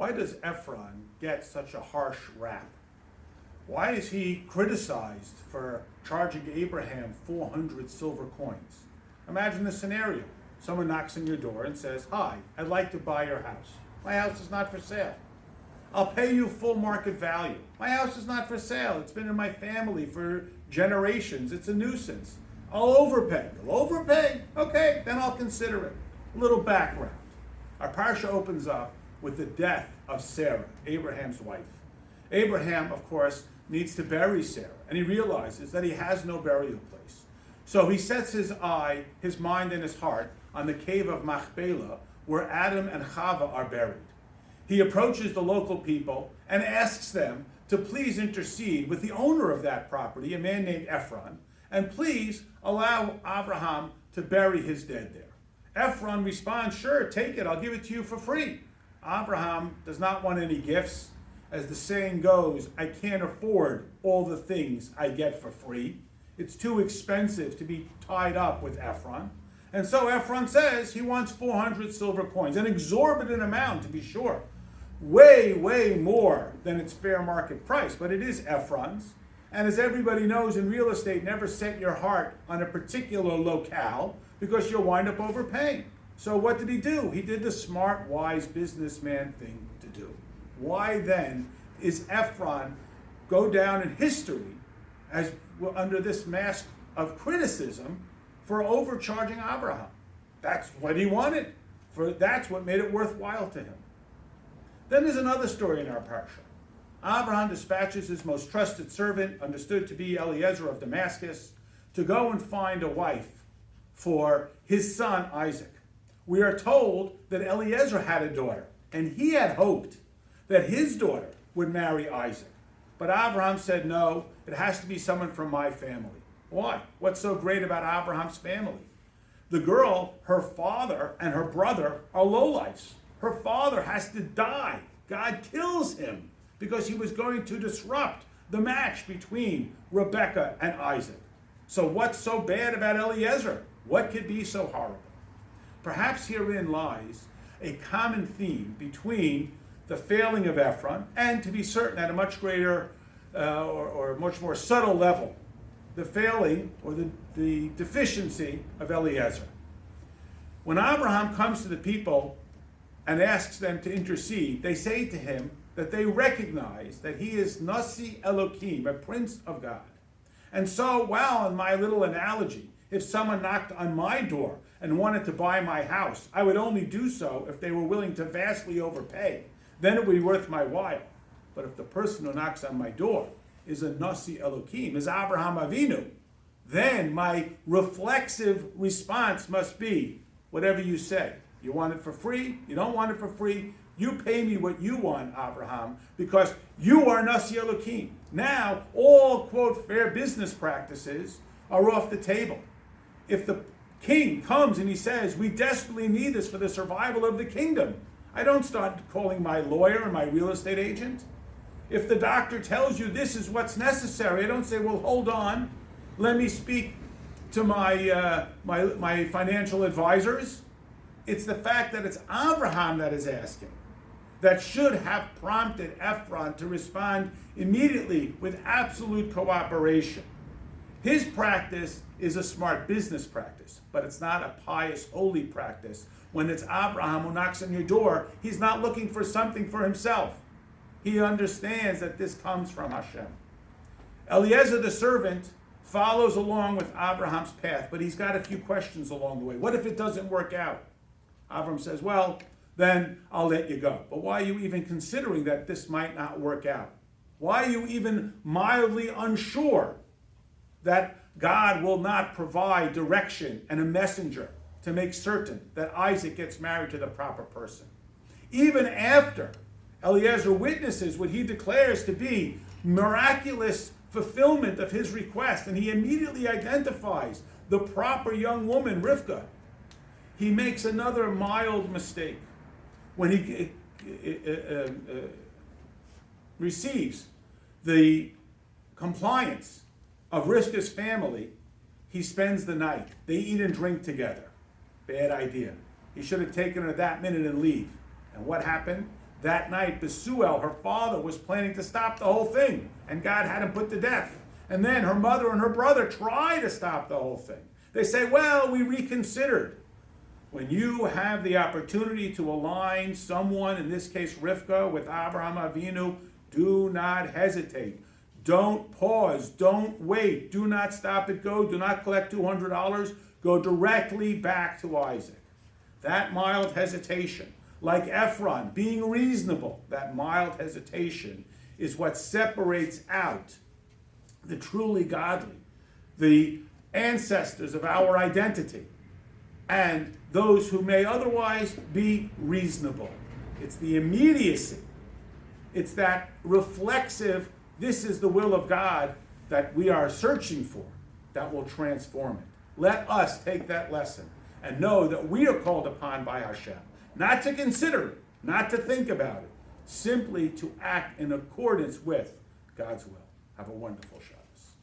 Why does Ephron get such a harsh rap? Why is he criticized for charging Abraham 400 silver coins? Imagine the scenario. Someone knocks on your door and says, "Hi, I'd like to buy your house. My house is not for sale. I'll pay you full market value. My house is not for sale. It's been in my family for generations. It's a nuisance. I'll overpay." You'll overpay? Okay, then I'll consider it. A little background. Our Parsha opens up with the death of Sarah, Abraham's wife. Abraham, of course, needs to bury Sarah, and he realizes that he has no burial place. So he sets his mind and his heart on the cave of Machpelah, where Adam and Chava are buried. He approaches the local people and asks them to please intercede with the owner of that property, a man named Ephron, and please allow Abraham to bury his dead there. Ephron responds, "Sure, take it, I'll give it to you for free." Abraham does not want any gifts. As the saying goes, I can't afford all the things I get for free. It's too expensive to be tied up with Ephron. And so Ephron says he wants 400 silver coins, an exorbitant amount to be sure. Way, way more than its fair market price, but it is Ephron's. And as everybody knows in real estate, never set your heart on a particular locale because you'll wind up overpaying. So what did he do? He did the smart, wise businessman thing to do. Why then is Ephron go down in history as under this mask of criticism for overcharging Abraham? That's what he wanted. That's what made it worthwhile to him. Then there's another story in our parsha. Abraham dispatches his most trusted servant, understood to be Eliezer of Damascus, to go and find a wife for his son Isaac. We are told that Eliezer had a daughter, and he had hoped that his daughter would marry Isaac. But Abraham said, no, it has to be someone from my family. Why? What's so great about Abraham's family? The girl, her father, and her brother are lowlifes. Her father has to die. God kills him because he was going to disrupt the match between Rebekah and Isaac. So what's so bad about Eliezer? What could be so horrible? Perhaps herein lies a common theme between the failing of Ephron and, to be certain, at a much greater or much more subtle level, the failing or the deficiency of Eliezer. When Abraham comes to the people and asks them to intercede, they say to him that they recognize that he is Nasi Elohim, a prince of God. And so, well, in my little analogy, if someone knocked on my door and wanted to buy my house, I would only do so if they were willing to vastly overpay. Then it would be worth my while. But if the person who knocks on my door is a Nasi Elohim, is Abraham Avinu, then my reflexive response must be, whatever you say. You want it for free? You don't want it for free? You pay me what you want, Abraham, because you are Nasi Elohim. Now, all, quote, fair business practices are off the table. If the king comes and he says, we desperately need this for the survival of the kingdom, I don't start calling my lawyer and my real estate agent. If the doctor tells you this is what's necessary, I don't say, well, hold on, let me speak to my financial advisors. It's the fact that it's Abraham that is asking that should have prompted Ephron to respond immediately with absolute cooperation. His practice is a smart business practice, but it's not a pious, holy practice. When it's Abraham who knocks on your door, he's not looking for something for himself. He understands that this comes from Hashem. Eliezer the servant follows along with Abraham's path, but he's got a few questions along the way. What if it doesn't work out? Abraham says, well, then I'll let you go. But why are you even considering that this might not work out? Why are you even mildly unsure that God will not provide direction and a messenger to make certain that Isaac gets married to the proper person? Even after Eliezer witnesses what he declares to be miraculous fulfillment of his request, and he immediately identifies the proper young woman, Rivka, he makes another mild mistake. When he receives the compliance of Rivka's family, he spends the night. They eat and drink together. Bad idea. He should have taken her that minute and leave. And what happened? That night, Besuel, her father, was planning to stop the whole thing, and God had him put to death. And then her mother and her brother try to stop the whole thing. They say, well, we reconsidered. When you have the opportunity to align someone, in this case Rivka, with Abraham Avinu, do not hesitate. Don't pause. Don't wait. Do not stop it. Go. Do not collect $200. Go directly back to Isaac. That mild hesitation, like Ephron, being reasonable, that mild hesitation is what separates out the truly godly, the ancestors of our identity, and those who may otherwise be reasonable. It's the immediacy. It's that reflexive, this is the will of God that we are searching for, that will transform it. Let us take that lesson and know that we are called upon by Hashem, not to consider it, not to think about it, simply to act in accordance with God's will. Have a wonderful Shabbos.